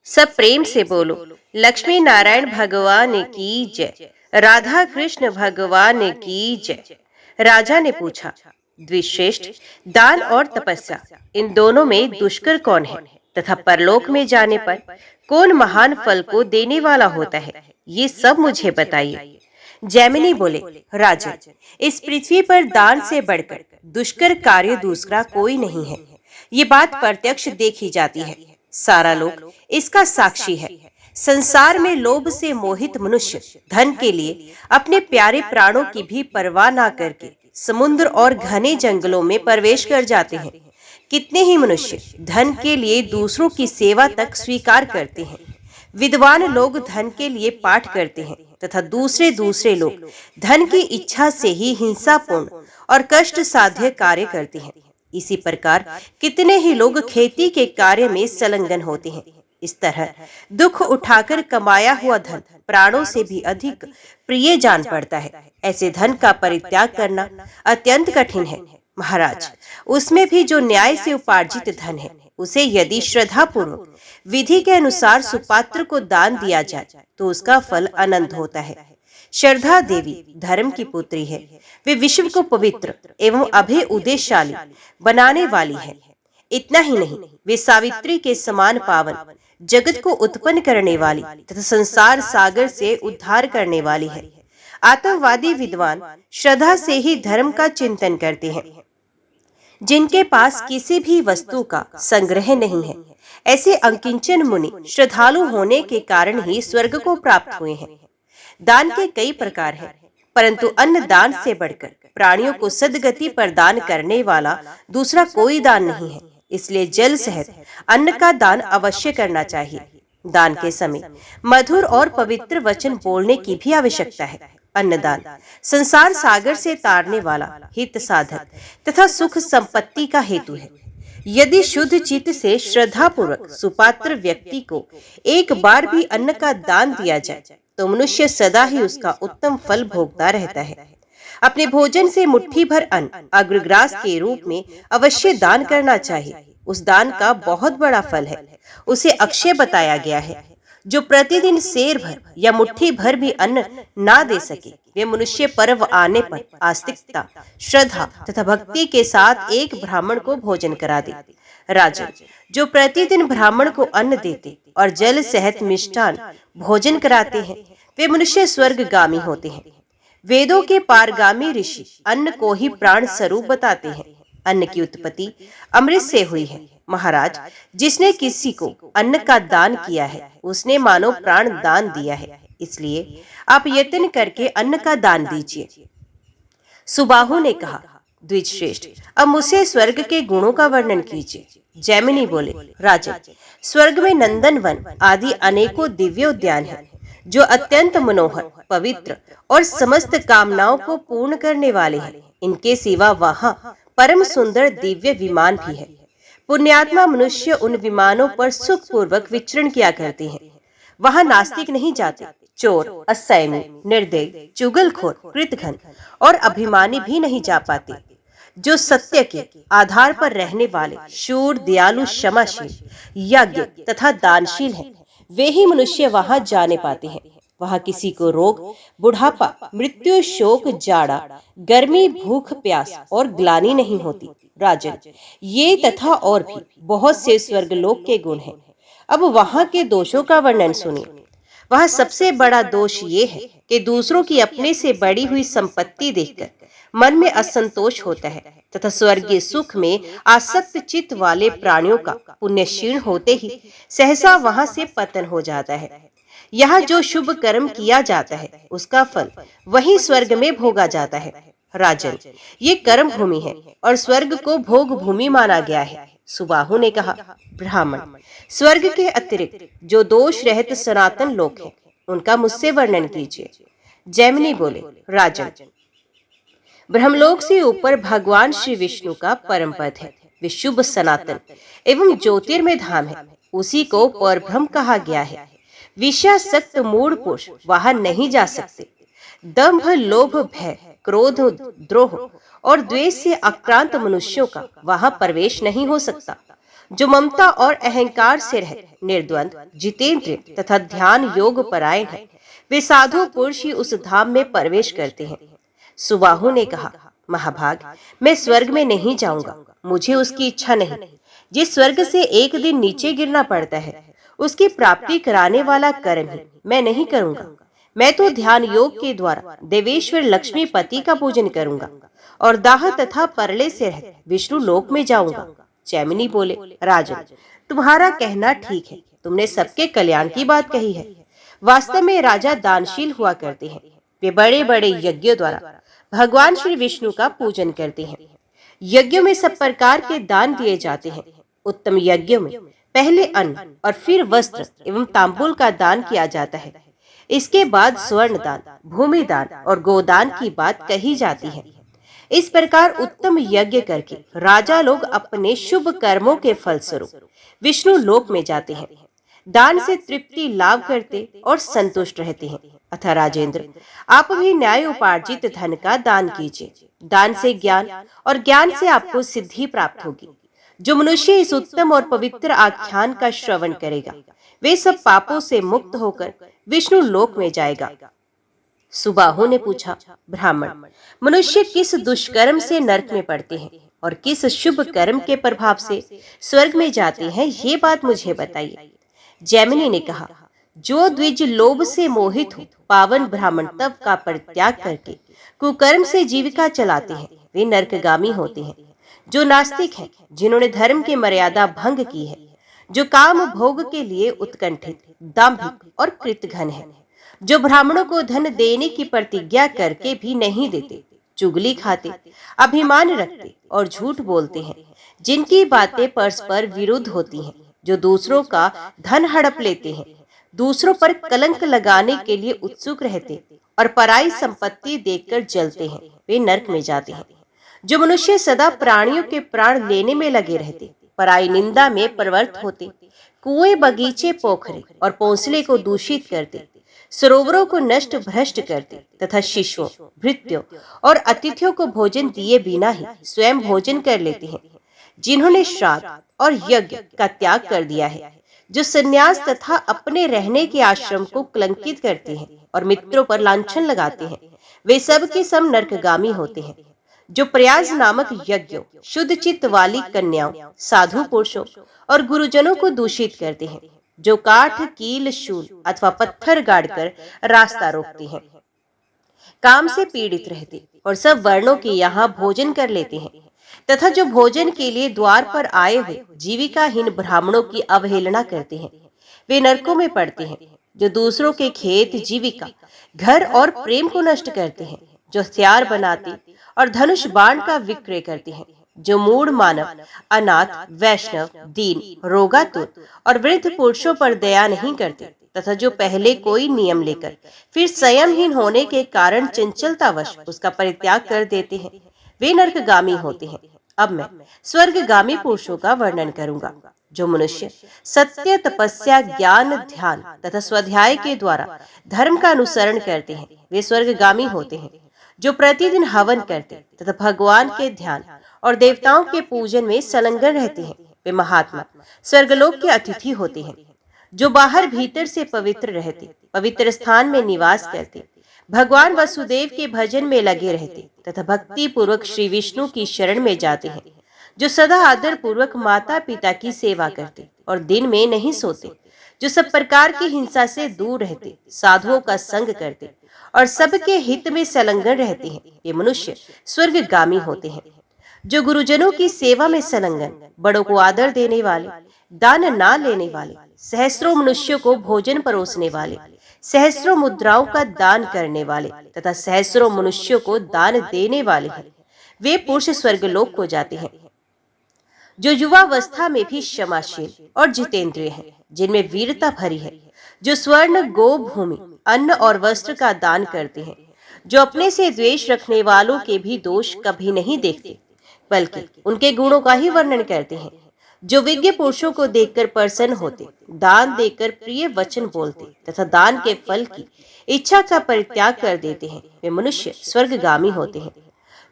सब प्रेम से बोलो। लक्ष्मी नारायण भगवान की जय। राधा कृष्ण भगवान की जय। राजा ने पूछा, द्विश्रेष्ठ, दान और तपस्या, इन दोनों में दुष्कर कौन है तथा परलोक में जाने पर कौन महान फल को देने वाला होता है, ये सब मुझे बताइए। जैमिनी बोले, राजन, इस पृथ्वी पर दान से बढ़कर दुष्कर कार्य दूसरा कोई नहीं है। ये बात प्रत्यक्ष देखी जाती है, सारा लोग इसका साक्षी है। संसार में लोभ से मोहित मनुष्य धन के लिए अपने प्यारे प्राणों की भी परवाह न करके समुद्र और घने जंगलों में प्रवेश कर जाते हैं। कितने ही मनुष्य धन के लिए दूसरों की सेवा तक स्वीकार करते हैं। विद्वान लोग धन के लिए पाठ करते हैं तथा दूसरे लोग धन की इच्छा से ही हिंसापूर्ण और कष्ट साध्य कार्य करते हैं। इसी प्रकार कितने ही लोग खेती के कार्य में संलग्न होते हैं। इस तरह दुख उठाकर कमाया हुआ धन प्राणों से भी अधिक प्रिय जान पड़ता है। ऐसे धन का परित्याग करना अत्यंत कठिन है। महाराज, उसमें भी जो न्याय से उपार्जित धन है, उसे यदि श्रद्धा पूर्वक विधि के अनुसार सुपात्र को दान दिया जाए तो उसका फल अनंत होता है। श्रद्धा देवी धर्म की पुत्री है। वे विश्व को पवित्र एवं अभय उद्देश्यशाली बनाने वाली है। इतना ही नहीं, वे सावित्री के समान पावन, जगत को उत्पन्न करने वाली तथा संसार सागर से उद्धार करने वाली है। आतंकवादी विद्वान श्रद्धा से ही धर्म का चिंतन करते हैं। जिनके पास किसी भी वस्तु का संग्रह नहीं है, ऐसे अंकिंचन मुनि श्रद्धालु होने के कारण ही स्वर्ग को प्राप्त हुए हैं। दान के कई प्रकार हैं, परंतु अन्न दान से बढ़कर प्राणियों को सद्गति प्रदान करने वाला दूसरा कोई दान नहीं है। इसलिए जल सहित अन्न का दान अवश्य करना चाहिए। दान के समय मधुर और पवित्र वचन बोलने की भी आवश्यकता है। अन्नदान संसार सागर से तारने वाला हित साधक तथा सुख संपत्ति का हेतु है। यदि शुद्ध चित्त से श्रद्धा पूर्वक सुपात्र व्यक्ति को एक बार भी अन्न का दान दिया जाए तो मनुष्य सदा ही उसका उत्तम फल भोगता रहता है। अपने भोजन से मुट्ठी भर अन्न अग्रग्रास के रूप में अवश्य दान करना चाहिए। उस दान का बहुत बड़ा फल है, उसे अक्षय बताया गया है। जो प्रतिदिन सेर भर या मुट्ठी भर भी अन्न ना दे सके, वे मनुष्य पर्व आने पर आस्तिकता, श्रद्धा तथा भक्ति के साथ एक ब्राह्मण को भोजन करा दे। राजन, जो प्रतिदिन ब्राह्मण को अन्न देते और जल सहित मिष्ठान भोजन कराते हैं, वे मनुष्य स्वर्गगामी होते हैं। वेदों के पारगामी ऋषि अन्न को ही प्राण स्वरूप बताते हैं। अन्न की उत्पत्ति अमृत से हुई है। महाराज, जिसने किसी को अन्न का दान किया है, उसने मानो प्राण दान दिया है। इसलिए आप यत्न करके अन्न का दान दीजिए। सुबाहु ने कहा, द्विजश्रेष्ठ, अब मुझसे स्वर्ग के गुणों का वर्णन कीजिए। जैमिनी बोले, राजन, स्वर्ग में नंदन वन आदि अनेकों दिव्य उद्यान हैं, जो अत्यंत मनोहर, पवित्र और समस्त कामनाओं को पूर्ण करने वाले हैं। इनके सिवा वहाँ परम सुंदर दिव्य विमान भी है। पुण्यात्मा मनुष्य उन विमानों पर सुख पूर्वक विचरण किया करते हैं। वहाँ नास्तिक नहीं जाते, चोर, असंयमी, निर्दयी, चुगलखोर, कृतघ्न और अभिमानी भी नहीं जा पाते। जो सत्य के आधार पर रहने वाले शूर, दयालु, क्षमाशील, यज्ञ तथा दानशील हैं, वे ही मनुष्य वहाँ जाने पाते हैं। वहाँ किसी को रोग, बुढ़ापा, मृत्यु, शोक, जाड़ा, गर्मी, भूख, प्यास और ग्लानि नहीं होती। राजन, ये तथा और भी बहुत से स्वर्गलोक के गुण हैं। अब वहाँ के दोषों का वर्णन सुनिए। वहाँ सबसे बड़ा दोष ये है कि दूसरों की अपने से बड़ी हुई संपत्ति देखकर मन में असंतोष होता है तथा स्वर्गीय सुख में आसक्त चित्त वाले प्राणियों का पुण्य क्षीण होते ही सहसा वहाँ से पतन हो जाता है। यहाँ जो शुभ कर्म किया जाता है, उसका फल वही स्वर्ग में भोगा जाता है। राजन, ये कर्म भूमि है और स्वर्ग को भोग भूमि माना गया है। सुबाहु ने कहा, ब्राह्मण, स्वर्ग के अतिरिक्त जो दोष रहित सनातन लोक है, उनका मुझसे वर्णन कीजिए। जैमिनी बोले, राजन, ब्रह्मलोक से ऊपर भगवान श्री विष्णु का परम पद है। वे शुभ, सनातन एवं ज्योतिर्मय धाम है। उसी को परब्रह्म कहा गया है। विषयासक्त मूढ़ पुरुष वहां नहीं जा सकते। दंभ, लोभ, भय, क्रोध, द्रोह और द्वेष से आक्रांत मनुष्यों का वहां प्रवेश नहीं हो सकता। जो ममता और अहंकार से रहित, निर्द्वंद, जितेंद्रिय तथा ध्यान योग परायण है, वे साधु पुरुष ही उस धाम में प्रवेश करते हैं। सुबाहु ने कहा, महाभाग, मैं स्वर्ग में नहीं जाऊंगा, मुझे उसकी इच्छा नहीं। जिस स्वर्ग से एक दिन नीचे गिरना पड़ता है, उसकी प्राप्ति कराने वाला कर्म ही मैं नहीं करूंगा। मैं तो ध्यान योग के द्वारा देवेश्वर लक्ष्मीपति का पूजन करूंगा और दाह तथा परले से रहित विष्णु लोक में जाऊंगा। जैमिनी बोले, राजन, तुम्हारा कहना ठीक है, तुमने सबके कल्याण की बात कही है। वास्तव में राजा दानशील हुआ करते हैं। वे बड़े बड़े यज्ञों द्वारा भगवान श्री विष्णु का पूजन करते हैं। यज्ञों में सब प्रकार के दान दिए जाते हैं। उत्तम यज्ञों में पहले अन्न और फिर वस्त्र एवं तांबूल का दान किया जाता है। इसके बाद स्वर्ण दान, भूमि दान और गोदान की बात कही जाती है। इस प्रकार उत्तम यज्ञ करके राजा लोग अपने शुभ कर्मों के फलस्वरूप विष्णु लोक में जाते हैं। दान से तृप्ति लाभ करते और संतुष्ट रहते हैं। अतः राजेंद्र, आप भी न्याय उपार्जित धन का दान कीजिए। दान से ज्ञान और ज्ञान से आपको सिद्धि प्राप्त होगी। जो मनुष्य इस उत्तम और पवित्र आख्यान का श्रवण करेगा, वे सब पापों से मुक्त होकर विष्णु लोक में जाएगा। सुबाहु ने पूछा, ब्राह्मण, मनुष्य किस दुष्कर्म से नरक में पड़ते हैं और किस शुभ कर्म के प्रभाव से स्वर्ग में जाते हैं, ये बात मुझे बताइए। जैमिनी ने कहा, जो द्विज लोभ से मोहित हो पावन ब्राह्मण तप का परित्याग करके कुकर्म से जीविका चलाते हैं, वे नरकगामी होते हैं। जो नास्तिक हैं, जिन्होंने धर्म की मर्यादा भंग की है, जो काम भोग के लिए उत्कंठित, दाम्भिक और कृतघ्न है, जो ब्राह्मणों को धन देने की प्रतिज्ञा करके भी नहीं देते, चुगली खाते, अभिमान रखते और झूठ बोलते हैं, जिनकी बातें परस्पर विरुद्ध होती हैं, जो दूसरों का धन हड़प लेते हैं, दूसरों पर कलंक लगाने के लिए उत्सुक रहते और पराई संपत्ति देखकर जलते हैं, वे नरक में जाते हैं। जो मनुष्य सदा प्राणियों के प्राण लेने में लगे रहते, पराई निंदा में प्रवृत्त होते, कुएं, बगीचे, पोखरे और पौंसले को दूषित करते, सरोवरों को नष्ट भ्रष्ट करते तथा शिशुओं, भृत्यों और अतिथियों को भोजन दिए बिना ही स्वयं भोजन कर लेते हैं, जिन्होंने श्राद्ध और यज्ञ का त्याग कर दिया है, जो संन्यास तथा अपने रहने के आश्रम को कलंकित करते हैं और मित्रों पर लांछन लगाते हैं, वे सब के सब नरकगामी होते हैं। जो प्रयास नामक यज्ञों, शुद्ध चित्त वाली कन्याओं, साधु पुरुषों और गुरुजनों को दूषित करते हैं, जो काठ, कील, शूल अथवा पत्थर गाड़कर रास्ता रोकते हैं, काम से पीड़ित रहते और सब वर्णों के यहाँ भोजन कर लेते हैं, तथा जो भोजन के लिए द्वार पर आए हुए जीविकाहीन ब्राह्मणों की अवहेलना करते हैं, वे नरकों में पड़ते हैं। जो दूसरों के खेत, जीविका, घर और प्रेम को नष्ट करते हैं, जो हथियार बनाते और धनुष बाण का विक्रय करते हैं, जो मूढ़ मानव, अनाथ, वैष्णव, दीन, रोगातुर और वृद्ध पुरुषों पर दया नहीं करते, तथा जो पहले कोई नियम लेकर फिर संयमहीन होने के कारण चंचलतावश उसका परित्याग कर देते हैं, वे नरकगामी होते हैं। अब मैं स्वर्गगामी पुरुषों का वर्णन करूंगा। जो मनुष्य सत्य, तपस्या, ज्ञान, ध्यान तथा स्वाध्याय के द्वारा धर्म का अनुसरण करते हैं, वे स्वर्गगामी होते हैं। जो प्रतिदिन हवन करते तथा भगवान के ध्यान और देवताओं के पूजन में संलग्न रहते हैं, वे महात्मा स्वर्गलोक के अतिथि होते हैं। जो बाहर भीतर से पवित्र रहते, पवित्र स्थान में निवास करते, भगवान वसुदेव के भजन में लगे रहते तथा भक्ति पूर्वक श्री विष्णु की शरण में जाते हैं। जो सदा आदर पूर्वक माता पिता की सेवा करते और दिन में नहीं सोते, जो सब प्रकार की हिंसा से दूर रहते, साधुओं का संग करते और सबके हित में संलग्न रहते हैं, ये मनुष्य स्वर्गगामी होते हैं। जो गुरुजनों की सेवा में संलग्न, बड़ों को आदर देने वाले, दान ना लेने वाले, सहस्रों मनुष्यों को भोजन परोसने वाले, सहस्रों मुद्राओं का दान करने वाले तथा सहस्रों मनुष्यों को दान देने वाले हैं, वे पुरुष स्वर्गलोक को जाते हैं। जो युवावस्था में भी क्षमाशील और जितेंद्रिय हैं, जिनमें वीरता भरी है, जो स्वर्ण, गो, भूमि, अन्न और वस्त्र का दान करते हैं, जो अपने से द्वेष रखने वालों के भी दोष कभी नहीं देखते, बल्कि उनके गुणों का ही वर्णन करते हैं, जो विज्ञ पुरुषों को देखकर प्रसन्न होते, दान देकर प्रिय वचन बोलते तथा दान के फल की इच्छा का परित्याग कर देते हैं, वे मनुष्य स्वर्गगामी होते हैं।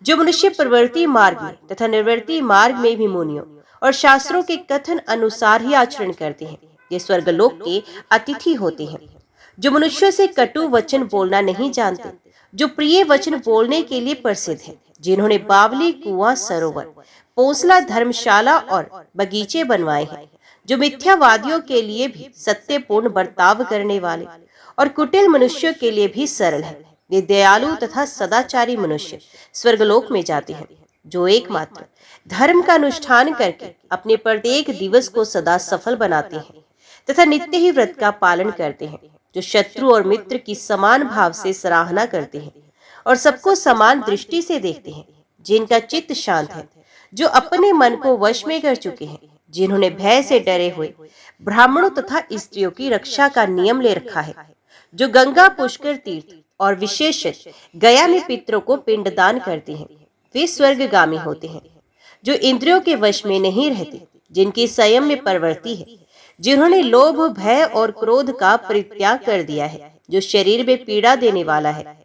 जो मनुष्य प्रवृत्ति मार्ग में तथा निवृत्ति मार्ग में भी मुनियों और शास्त्रों के कथन अनुसार ही आचरण करते हैं। ये स्वर्गलोक के अतिथि होते हैं, जो मनुष्यों से कटु वचन बोलना नहीं जानते, जो प्रिय वचन बोलने के लिए प्रसिद्ध है, जिन्होंने बावली, कुआं, सरोवर, पोसला, धर्मशाला और बगीचे बनवाए हैं, जो मिथ्यावादियों के लिए भी सत्यपूर्ण बर्ताव करने वाले और कुटिल मनुष्यों के लिए भी सरल है। वे दयालु तथा सदाचारी मनुष्य स्वर्गलोक में जाते हैं, जो एकमात्र धर्म का अनुष्ठान करके अपने प्रत्येक दिवस को सदा सफल बनाते हैं तथा नित्य ही व्रत का पालन करते हैं, जो शत्रु और मित्र की समान भाव से सराहना करते हैं और सबको समान दृष्टि से देखते हैं, जिनका चित्त शांत है, जो अपने मन को वश में कर चुके हैं, जिन्होंने भय से डरे हुए ब्राह्मणों तथा स्त्रियों की रक्षा का नियम ले रखा है, जो गंगा, पुष्कर तीर्थ और विशेषत गया में पितरों को पिंडदान करते हैं। वे स्वर्गगामी होते हैं, जो इंद्रियों के वश में नहीं रहते, जिनकी संयम में परवर्ती है, जिन्होंने लोभ, भय और क्रोध का परित्याग कर दिया है, जो शरीर में पीड़ा देने वाला है,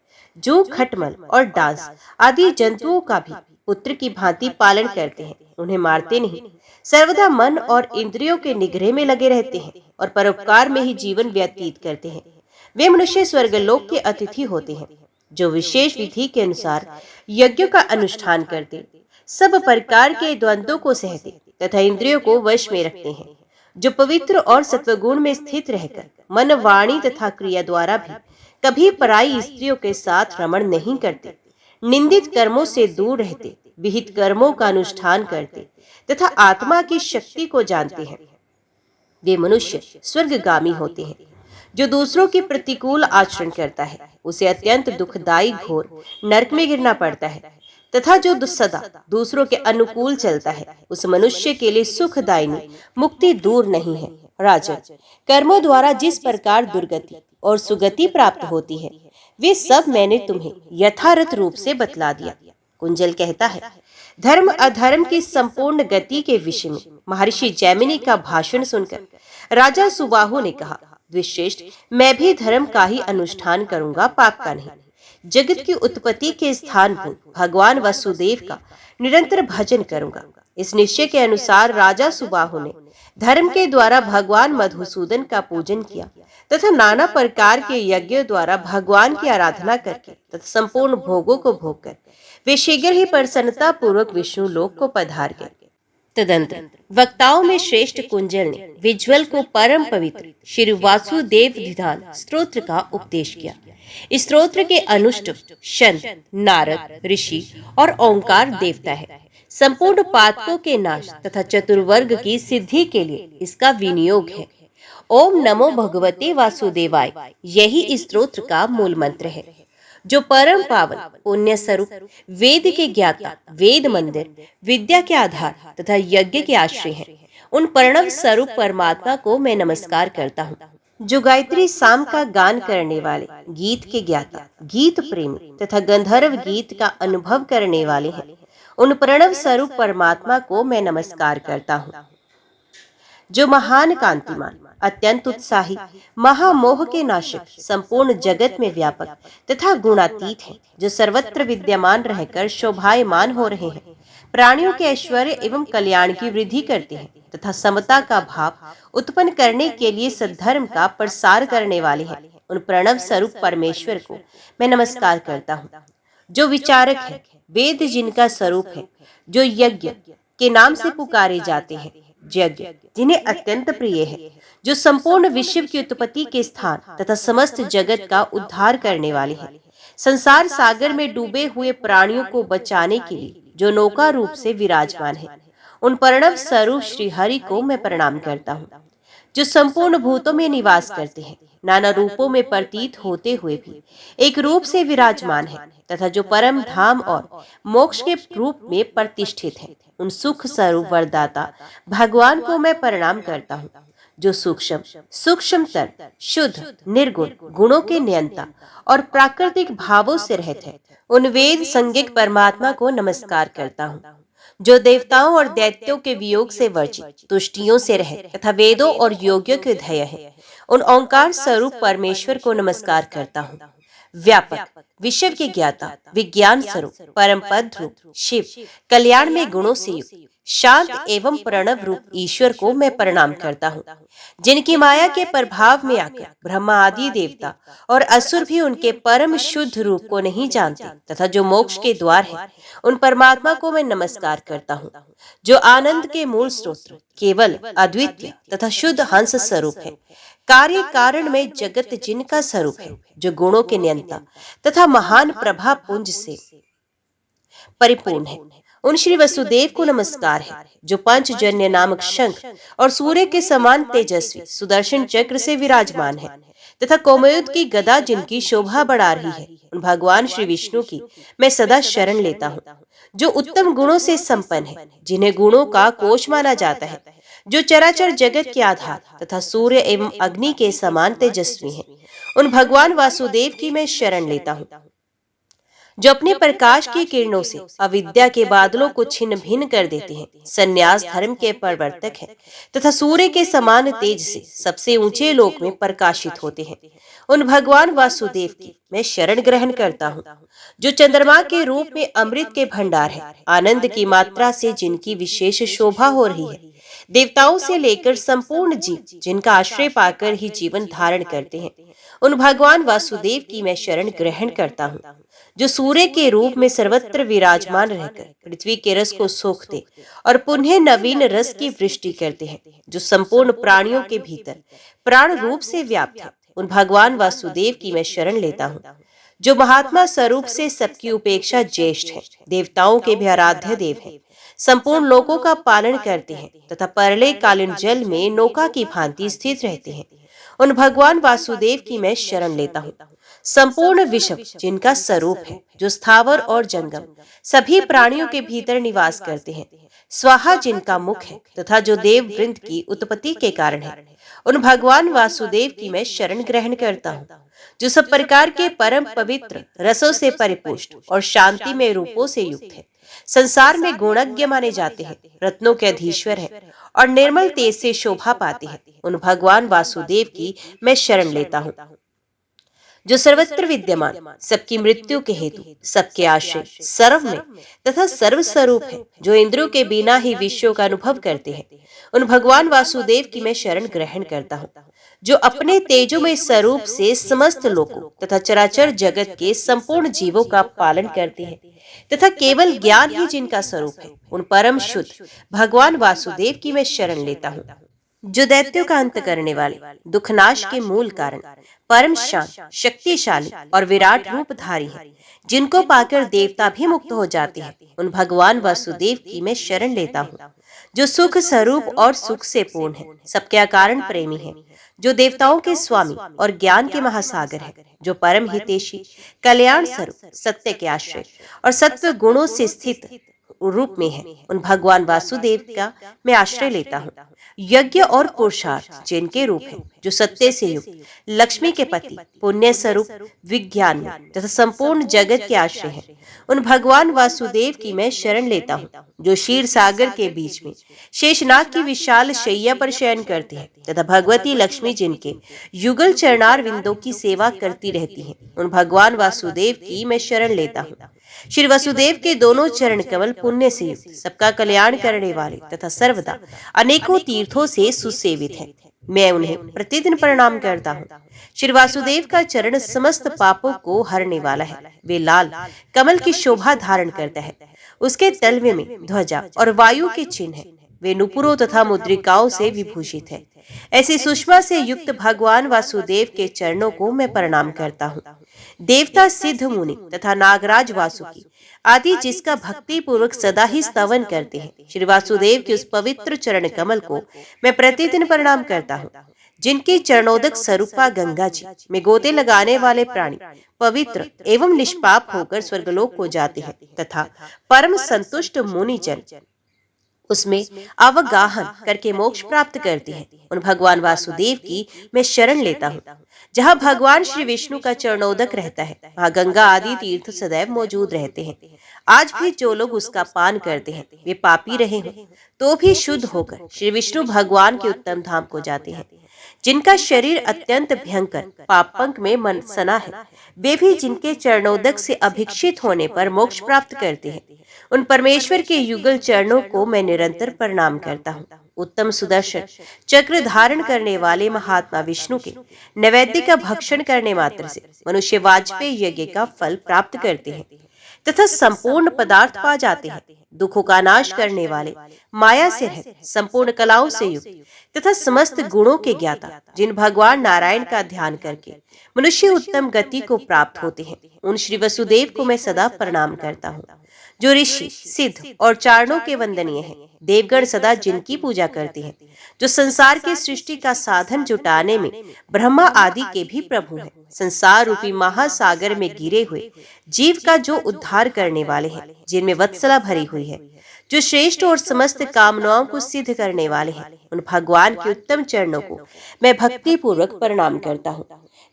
जो खटमल और डांस आदि जंतुओं का भी पुत्र की भांति पालन करते हैं, उन्हें मारते नहीं, सर्वदा मन और इंद्रियों के निग्रह में लगे रहते हैं और परोपकार में ही जीवन व्यतीत करते हैं। वे मनुष्य स्वर्गलोक के अतिथि होते हैं, जो विशेष विधि के अनुसार यज्ञ का अनुष्ठान करते, सब प्रकार के द्वंद्वों को सहते तथा इंद्रियों को वश में रखते हैं, जो पवित्र और सत्वगुण में स्थित रहकर मन, वाणी तथा क्रिया द्वारा भी कभी पराई स्त्रियों के साथ रमण नहीं करते, निंदित कर्मों से दूर रहते, विहित कर्मों का अनुष्ठान करते तथा आत्मा की शक्ति को जानते हैं। वे मनुष्य स्वर्गगामी होते हैं। जो दूसरों के प्रतिकूल आचरण करता है, उसे अत्यंत दुखदायी घोर नरक में गिरना पड़ता है, तथा जो सदा दूसरों के अनुकूल चलता है, उस मनुष्य के लिए सुखदायिनी मुक्ति दूर नहीं है। राजन, कर्मों द्वारा जिस प्रकार दुर्गति और सुगति प्राप्त होती है, वे सब मैंने तुम्हें यथार्थ रूप से बतला दिया। कुंजल कहता है, धर्म अधर्म की संपूर्ण गति के विषय में महर्षि जैमिनी का भाषण सुनकर राजा सुबाहु ने कहा, द्विश्रेष्ठ, मैं भी धर्म का ही अनुष्ठान करूंगा, पाप का नहीं। जगत की उत्पत्ति के स्थान भगवान वसुदेव का निरंतर भजन करूंगा। इस निश्चय के अनुसार राजा सुबाहु ने धर्म के द्वारा भगवान मधुसूदन का पूजन किया तथा नाना प्रकार के यज्ञों द्वारा भगवान की आराधना करके तथा संपूर्ण भोगों को भोग कर वे शीघ्र ही प्रसन्नता पूर्वक विष्णु लोक को पधार गए। तदंतर वक्ताओं में श्रेष्ठ कुंजल ने विज्वल को परम पवित्र श्री वासुदेव धिधान स्तोत्र का उपदेश किया। इस स्तोत्र के अनुष्टुप शंत, नारद ऋषि और ओंकार देवता है। संपूर्ण पातकों के नाश तथा चतुर्वर्ग की सिद्धि के लिए इसका विनियोग है। ओम नमो भगवते वासुदेवाय, यही इस स्तोत्र का मूल मंत्र है, जो परम पावन पुण्य स्वरूप, वेद के ज्ञाता, वेद मंदिर, विद्या के आधार तथा यज्ञ के आश्रय है। उन प्रणव स्वरूप परमात्मा को मैं नमस्कार करता हूँ, जो गायत्री साम का गान करने वाले, गीत के ज्ञाता, गीत प्रेमी तथा गंधर्व गीत का अनुभव करने वाले हैं। उन प्रणव स्वरूप परमात्मा को मैं नमस्कार करता हूँ, जो महान कांतिमान, अत्यंत उत्साही, महामोह के नाशक, संपूर्ण जगत में व्यापक तथा गुणातीत है, जो सर्वत्र विद्यमान रहकर शोभायमान हो रहे हैं, प्राणियों के ऐश्वर्य एवं कल्याण की वृद्धि करते हैं तथा समता का भाव उत्पन्न करने के लिए सद्धर्म का प्रसार करने वाले हैं। उन प्रणव स्वरूप परमेश्वर को मैं नमस्कार करता हूँ, जो विचारक है, वेद जिनका स्वरूप है, जो यज्ञ के नाम से पुकारे जाते हैं, यज्ञ जिन्हें अत्यंत प्रिय है, जो संपूर्ण विश्व की उत्पत्ति के स्थान तथा समस्त जगत का उद्धार करने वाले हैं, संसार सागर में डूबे हुए प्राणियों को बचाने के लिए जो नौका रूप से विराजमान है। उन प्रणव स्वरूप श्री हरि को मैं प्रणाम करता हूँ, जो संपूर्ण भूतों में निवास करते हैं, नाना रूपों में प्रतीत होते हुए भी एक रूप से विराजमान है तथा जो परम धाम और मोक्ष के रूप में प्रतिष्ठित है। उन सुख स्वरूप वरदाता भगवान को मैं प्रणाम करता हूँ, जो सूक्ष्मतर, शुद्ध, निर्गुण, गुणों के नियंता और प्राकृतिक भावों से रहित है। उन वेद संज्ञक परमात्मा को नमस्कार करता हूँ, जो देवताओं और दैत्यों के वियोग से वर्जित, तुष्टियों से रहित तथा वेदों और योगियों के ध्येय है। उन ओंकार स्वरूप परमेश्वर को नमस्कार करता हूँ, व्यापक, विश्व के ज्ञाता, विज्ञान स्वरूप, परम पद रूप शिव, कल्याण में गुणों से युक्त, शांत एवं प्रणव रूप ईश्वर को मैं प्रणाम करता हूँ, जिनकी माया के प्रभाव में आकर ब्रह्मा आदि देवता और असुर भी उनके परम शुद्ध रूप को नहीं जानते तथा जो मोक्ष के द्वार है, उन परमात्मा को मैं नमस्कार करता हूँ, जो आनंद के मूल स्रोत, केवल, अद्वितीय तथा शुद्ध हंस स्वरूप है। कार्य कारण में जगत जिनका स्वरूप है, जो गुणों के नियंता तथा महान प्रभा पुंज से परिपूर्ण है, उन श्री वसुदेव को नमस्कार है, जो पंचजन्य नामक शंख और सूर्य के समान तेजस्वी सुदर्शन चक्र से विराजमान है तथा कोमयुध की गदा जिनकी शोभा बढ़ा रही है। उन भगवान श्री विष्णु की मैं सदा शरण लेता हूँ, जो उत्तम गुणों से संपन्न है, जिन्हें गुणों का कोश माना जाता है, जो चराचर जगत के आधार तथा सूर्य एवं अग्नि के समान तेजस्वी हैं। उन भगवान वासुदेव की मैं शरण लेता हूँ, जो अपने प्रकाश की किरणों से अविद्या के बादलों को छिन्न भिन्न कर देते हैं, संन्यास धर्म के प्रवर्तक हैं तथा सूर्य के समान तेज से सबसे ऊंचे लोक में प्रकाशित होते हैं। उन भगवान वासुदेव की मैं शरण ग्रहण करता हूँ, जो चंद्रमा के रूप में अमृत के भंडार है, आनंद की मात्रा से जिनकी विशेष शोभा हो रही है। देवताओं से लेकर संपूर्ण जीव जिनका आश्रय पाकर ही जीवन धारण करते हैं, उन भगवान वासुदेव की मैं शरण ग्रहण करता हूँ, जो सूर्य के रूप में सर्वत्र विराजमान रहकर पृथ्वी के रस को सोखते और पुनः नवीन रस की वृष्टि करते हैं, जो संपूर्ण प्राणियों के भीतर प्राण रूप से व्याप्त है। उन भगवान वासुदेव की मैं शरण लेता हूँ, जो महात्मा स्वरूप से सबकी उपेक्षा ज्येष्ठ है, देवताओं के भी आराध्य देव है, संपूर्ण लोकों का पालन करते हैं तथा प्रलय कालीन जल में नौका की भांति स्थित रहते हैं। उन भगवान वासुदेव की मैं शरण लेता हूँ, संपूर्ण विश्व जिनका स्वरूप है, जो स्थावर और जंगम सभी प्राणियों के भीतर निवास करते हैं, स्वाहा जिनका मुख है तथा जो देव वृंद की उत्पत्ति के कारण है। उन भगवान वासुदेव की मैं शरण ग्रहण करता हूँ, जो सब प्रकार के परम पवित्र रसों से परिपुष्ट और शांति में रूपों से युक्त है, संसार में गुणज्ञ माने जाते हैं, रत्नों के अधीश्वर है और निर्मल तेज से शोभा पाते हैं। उन भगवान वासुदेव की मैं शरण लेता हूँ, जो सर्वत्र विद्यमान, सबकी मृत्यु के हेतु, सबके आश्रय, सर्व में तथा सर्व स्वरूप है, जो इंद्रियों के बिना ही विषयों का अनुभव करते हैं। उन भगवान वासुदेव की मैं शरण ग्रहण करता हूँ, जो अपने तेजोमय स्वरूप से समस्त लोकों तथा चराचर जगत के संपूर्ण जीवों का पालन करते हैं तथा केवल ज्ञान ही जिनका स्वरूप है। उन परम शुद्ध भगवान वासुदेव की मैं शरण लेता हूँ, जो दैत्यों का अंत करने वाले, दुखनाश के मूल कारण, परम शांत, शक्तिशाली और विराट रूपधारी है, जिनको पाकर देवता भी मुक्त हो जाते हैं। उन भगवान वासुदेव की मैं शरण लेता हूँ, जो सुख स्वरूप और सुख से पूर्ण है, सबके अकारण प्रेमी है, जो देवताओं के स्वामी और ज्ञान के महासागर है, जो परम हितैषी, कल्याण स्वरूप, सत्य के आश्रय और सत्व गुणों से स्थित रूप में है। उन भगवान वासुदेव का मैं आश्रय लेता हूँ, यज्ञ और पुरुषार्थ जिनके रूप है, जो सत्य से युक्त, लक्ष्मी के पति, पुण्य स्वरूप, विज्ञान तथा संपूर्ण जगत के आश्रय है। उन भगवान वासुदेव की मैं शरण लेता हूँ, जो क्षीर सागर के बीच में शेषनाग की विशाल शैया पर शयन करते हैं तथा भगवती लक्ष्मी जिनके युगल चरणार विंदों की सेवा करती रहती हैं। उन भगवान वासुदेव की मैं शरण लेता हूँ। श्री वसुदेव के दोनों चरण कमल पुण्य से युक्त, सबका कल्याण करने वाले तथा सर्वदा अनेकों तीर्थों से सुसेवित है। मैं उन्हें प्रतिदिन प्रणाम करता हूँ। श्री वासुदेव का चरण समस्त पापों को हरने वाला है। वे लाल कमल की शोभा धारण करता है, उसके तलवे में ध्वजा और वायु के चिन्ह है। वे नुपुरों तथा मुद्रिकाओं से विभूषित है। ऐसी सुषमा से युक्त भगवान वासुदेव के चरणों को मैं प्रणाम करता हूँ। देवता, सिद्ध मुनि तथा नागराज, वासुकी आदि जिसका भक्ति पूर्वक सदा ही स्तवन करते हैं, श्री वासुदेव के उस पवित्र चरण कमल को मैं प्रतिदिन प्रणाम करता हूँ। जिनके चरणोदक स्वरूपा गंगा जी में गोते लगाने वाले प्राणी पवित्र एवं निष्पाप होकर स्वर्गलोक को जाते हैं तथा परम संतुष्ट मुनि जन उसमें अवगाहन करके मोक्ष प्राप्त करते हैं। उन भगवान वासुदेव की मैं शरण लेता हूँ। जहाँ भगवान श्री विष्णु का चरणोदक रहता है, वहाँ गंगा आदि तीर्थ सदैव मौजूद रहते हैं। आज भी जो लोग उसका पान करते हैं, वे पापी रहे हों तो भी शुद्ध होकर श्री विष्णु भगवान के उत्तम धाम को जाते हैं। जिनका शरीर अत्यंत भयंकर पापंक में मन सना है, वे भी जिनके चरणोदक से अभिक्षित होने पर मोक्ष प्राप्त करते हैं, उन परमेश्वर के युगल चरणों को मैं निरंतर प्रणाम करता हूँ। उत्तम सुदर्शन चक्र धारण करने वाले महात्मा विष्णु के नैवेद्य का भक्षण करने मात्र से मनुष्य वाजपेयी यज्ञ का फल प्राप्त करते हैं तथा संपूर्ण पदार्थ पा जाते हैं। दुखों का नाश करने वाले, माया से रहित, संपूर्ण कलाओं से युक्त तथा समस्त गुणों के ज्ञाता, जिन भगवान नारायण का ध्यान करके मनुष्य उत्तम गति को प्राप्त होते हैं, उन श्री वसुदेव को मैं सदा प्रणाम करता हूँ, जो ऋषि, सिद्ध और चारणों के वंदनीय हैं। देवगण सदा जिनकी पूजा करते हैं, जो संसार की सृष्टि का साधन जुटाने में ब्रह्मा आदि के भी प्रभु हैं। संसार रूपी महासागर में गिरे हुए जीव का जो उद्धार करने वाले हैं, जिनमें वत्सला भरी हुई है, जो श्रेष्ठ और समस्त कामनाओं को सिद्ध करने वाले हैं, उन भगवान के उत्तम चरणों को मैं भक्ति पूर्वक प्रणाम करता हूँ,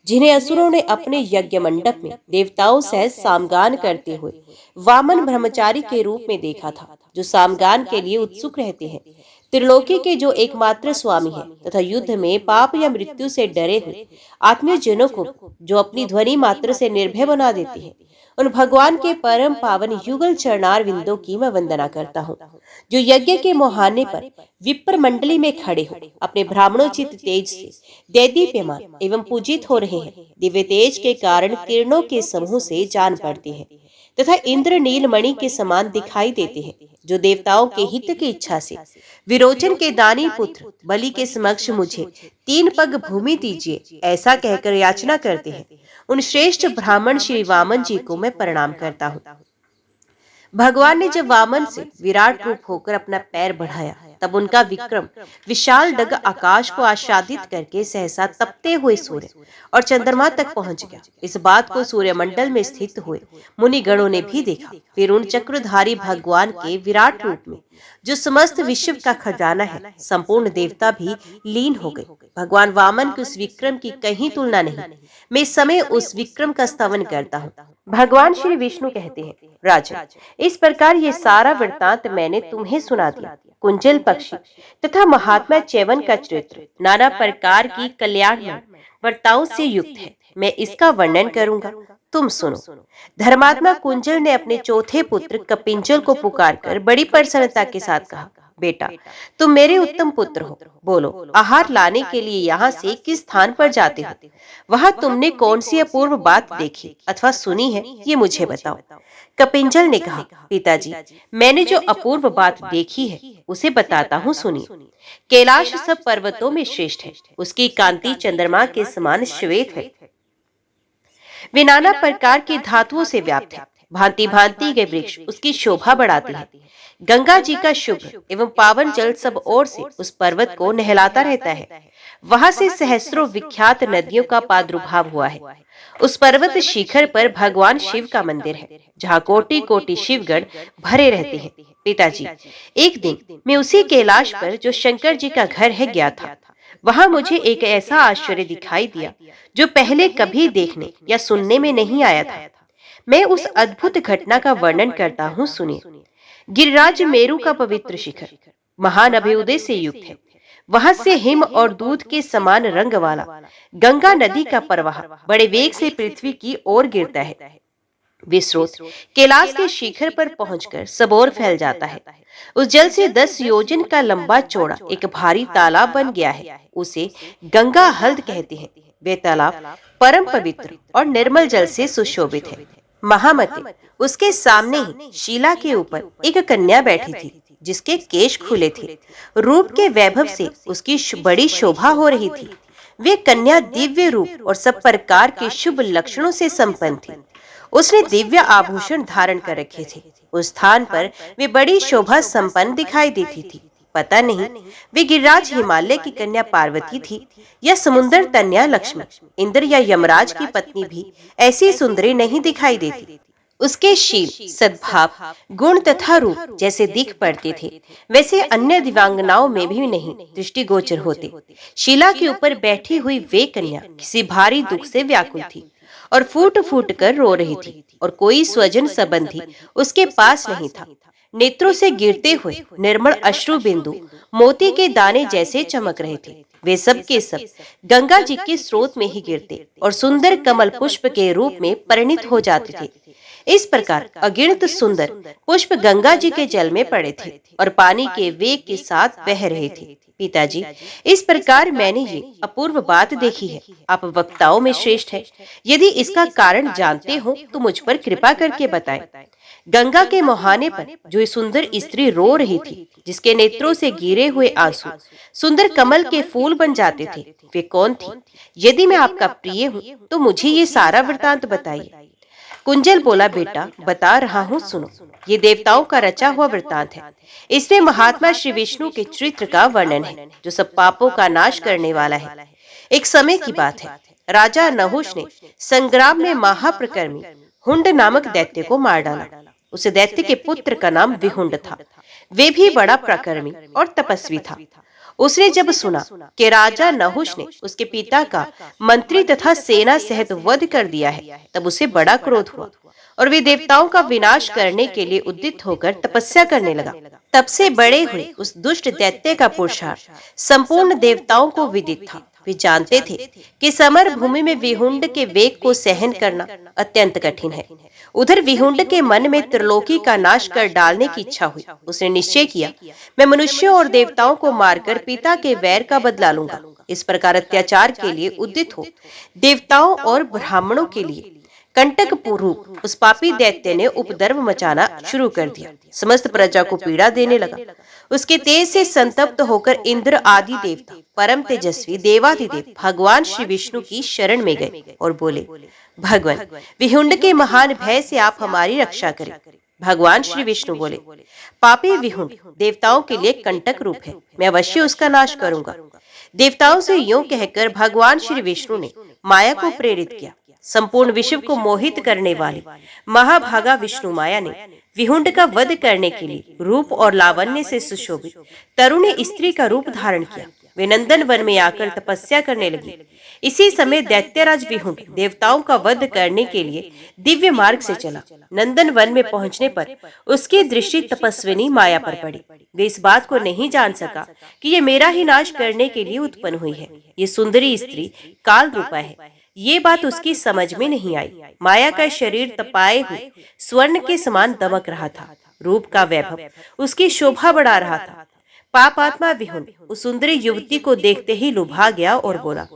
जिन्हें असुरों ने अपने यज्ञ मंडप में देवताओं सहित सामगान करते हुए वामन ब्रह्मचारी के रूप में देखा था, जो सामगान के लिए उत्सुक रहते हैं। त्रिलोकी के जो एकमात्र स्वामी हैं तथा युद्ध में पाप या मृत्यु से डरे हुए आत्मीय जनों को जो अपनी ध्वनि मात्र से निर्भय बना देते हैं, उन भगवान के परम पावन युगल चरणार विंदों की मैं वंदना करता हूँ, जो यज्ञ के मुहाने पर विप्र मंडली में खड़े हो अपने ब्राह्मणोचित तेज से दैदीप्यमान एवं पूजित हो रहे हैं। दिव्य तेज के कारण किरणों के समूह से जान पड़ते हैं तथा इंद्र नीलमणि के समान दिखाई देते हैं, जो देवताओं के हित की इच्छा से विरोचन के दानी पुत्र बलि के समक्ष मुझे 3 पग भूमि दीजिए ऐसा कहकर याचना करते हैं। उन श्रेष्ठ ब्राह्मण श्री वामन जी को मैं प्रणाम करता हूँ। भगवान ने जब वामन से विराट रूप होकर अपना पैर बढ़ाया, तब उनका विक्रम विशाल डग आकाश को आच्छादित करके सहसा तपते हुए सूर्य और चंद्रमा तक पहुंच गया। इस बात को सूर्यमंडल में स्थित हुए मुनि गणों ने भी देखा। फिर उन चक्रधारी भगवान के विराट रूप में, जो समस्त विश्व का खजाना है, संपूर्ण देवता भी लीन हो गए। भगवान वामन के उस विक्रम की कहीं तुलना नहीं। मैं इस समय उस विक्रम का स्तवन करता हूँ। भगवान श्री विष्णु कहते हैं, राजन, इस प्रकार ये सारा वृत्तांत मैंने तुम्हें सुना दिया। कुंजल पक्षी तथा महात्मा चैवन का चरित्र नाना प्रकार की कल्याणमय वर्ताओं से युक्त है। मैं इसका वर्णन करूंगा, तुम सुनो। धर्मात्मा कुंजल ने अपने चौथे पुत्र कपिंजल को पुकारकर बड़ी प्रसन्नता के साथ कहा, बेटा, तुम मेरे उत्तम पुत्र हो। बोलो, आहार लाने के लिए यहाँ से किस स्थान पर जाते हो? वहाँ तुमने कौन सी अपूर्व बात देखी अथवा सुनी है, ये मुझे बताओ। कपिंजल ने कहा, पिताजी, मैंने जो अपूर्व बात देखी है उसे बताता हूँ, सुनिए। कैलाश सब पर्वतों में श्रेष्ठ है। उसकी कांति चंद्रमा के समान श्वेत है। वे नाना प्रकार के धातुओं से व्याप्त है। भांति भांति के वृक्ष उसकी शोभा बढ़ाते हैं। गंगा जी का शुभ एवं पावन जल सब ओर से उस पर्वत को नहलाता रहता है। वहां से सहस्रों विख्यात नदियों का प्रादुर्भाव हुआ है। उस पर्वत शिखर पर भगवान शिव का मंदिर है, जहाँ कोटि कोटि शिवगण भरे रहते हैं। पिताजी, एक दिन मैं उसी कैलाश पर जो शंकर जी का घर है गया था। वहां मुझे एक ऐसा आश्चर्य दिखाई दिया जो पहले कभी देखने या सुनने में नहीं आया था। मैं उस अद्भुत घटना का वर्णन करता हूँ, सुनिए। गिरिराज मेरु का पवित्र शिखर महान अभ्युदय से युक्त है। वहां से हिम और दूध के समान रंग वाला गंगा नदी का प्रवाह बड़े वेग से पृथ्वी की ओर गिरता है। विस्रोत कैलाश के शिखर पर पहुंचकर सबोर फैल जाता है। उस जल से 10 योजन का लंबा चौड़ा एक भारी तालाब बन गया है। उसे गंगा हल्द कहते हैं। वे तालाब परम पवित्र और निर्मल जल से सुशोभित है। महामते, उसके सामने ही शीला के ऊपर एक कन्या बैठी थी, जिसके केश खुले थे। रूप के वैभव से उसकी बड़ी शोभा हो रही थी। वे कन्या दिव्य रूप और सब प्रकार के शुभ लक्षणों से संपन्न थी। उसने दिव्य आभूषण धारण कर रखे थे। उस स्थान पर वे बड़ी शोभा संपन्न दिखाई देती थी। पता नहीं वे गिरिराज हिमालय की कन्या पार्वती थी या समुद्र तन्या लक्ष्मी, इंद्र या यमराज की पत्नी भी ऐसी सुंदरी नहीं दिखाई देती। उसके शील, सद्भाव, गुण तथा रूप जैसे दिख पड़ते थे, वैसे अन्य दिव्यांगनाओं में भी नहीं दृष्टिगोचर होते। शीला के ऊपर बैठी हुई वे कन्या किसी भारी दुख से व्याकुल थी और फूट फूट कर रो रही थी, और कोई स्वजन संबंधी उसके पास नहीं था। नेत्रों से गिरते हुए निर्मल अश्रु बिंदु मोती के दाने जैसे चमक रहे थे। वे सब के सब गंगा जी के स्रोत में ही गिरते और सुंदर कमल पुष्प के रूप में परिणित हो जाते थे। इस प्रकार अगिनत सुंदर पुष्प गंगा जी के जल में पड़े थे और पानी के वेग के साथ बह रहे थे। पिताजी, इस प्रकार मैंने ये अपूर्व बात देखी है। आप वक्ताओं में श्रेष्ठ है। यदि इसका कारण जानते हो तो मुझ पर कृपा करके बताएं। गंगा के मुहाने पर जो सुंदर स्त्री रो रही थी, जिसके नेत्रों से गिरे हुए आंसू सुंदर कमल के फूल बन जाते थे, वे कौन थी? यदि मैं आपका प्रिय हूँ तो मुझे ये सारा वृतांत बताइए। कुंजल बोला, बेटा बता रहा हूँ, सुनो। ये देवताओं का रचा हुआ वृतांत है। इसमें महात्मा श्री विष्णु के चरित्र का वर्णन है, जो सब पापों का नाश करने वाला है। एक समय की बात है, राजा नहुष ने संग्राम में महाप्रकर्मी हुंड नामक दैत्य को मार डाला। उस दैत्य के पुत्र का नाम विहुंड था। वे भी बड़ा प्रकर्मी और तपस्वी था। उसने जब सुना कि राजा नहुष ने उसके पिता का मंत्री तथा सेना सहित वध कर दिया है, तब उसे बड़ा क्रोध हुआ और वे देवताओं का विनाश करने के लिए उद्यत होकर तपस्या करने लगा। तब से बड़े हुए उस दुष्ट दैत्य का पुरुषार्थ संपूर्ण देवताओं को विदित था। वे जानते थे कि समर भूमि में विहुंड के वेग को सहन करना अत्यंत कठिन है। उधर विहुंड के मन में त्रिलोकी का नाश कर डालने की इच्छा हुई। उसने निश्चय किया, मैं मनुष्यों और देवताओं को मारकर पिता के वैर का बदला लूंगा। इस प्रकार अत्याचार के लिए उद्यत हो देवताओं और ब्राह्मणों के लिए कंटक पूर्व उस पापी दैत्य ने उपद्रव मचाना शुरू कर दिया। समस्त प्रजा को पीड़ा देने लगा। उसके तेज से संतप्त होकर इंद्र आदि देवता, परम तेजस्वी देवाधिदेव भगवान श्री विष्णु की शरण में गए और बोले, भगवान, विहुंड के महान भय से आप हमारी रक्षा करें। भगवान श्री विष्णु बोले, पापी विहुंड देवताओं के लिए कंटक रूप है, मैं अवश्य उसका नाश करूंगा। देवताओं से यूं कहकर भगवान श्री विष्णु ने माया को प्रेरित किया। संपूर्ण विश्व को मोहित करने वाली महाभागा विष्णु माया ने विहुंड का वध करने के लिए रूप और लावण्य से सुशोभित तरुण स्त्री का रूप धारण किया। वे नंदन वन में आकर तपस्या करने लगी। इसी समय दैत्यराज विहुंड देवताओं का वध करने के लिए दिव्य मार्ग से चला। नंदन वन में पहुंचने पर उसकी दृष्टि तपस्विनी माया पर पड़ी। वे इस बात को नहीं जान सका कि ये मेरा ही नाश करने के लिए उत्पन्न हुई है। ये सुंदरी स्त्री काल रूपा है। ये बात उसकी समझ में नहीं आई। माया का शरीर तपाए हुए स्वर्ण के समान दमक रहा था। रूप का वैभव उसकी शोभा बढ़ा रहा था। पाप आत्मा विहुंड उस सुंदरी युवती को देखते ही लुभा गया और बोला,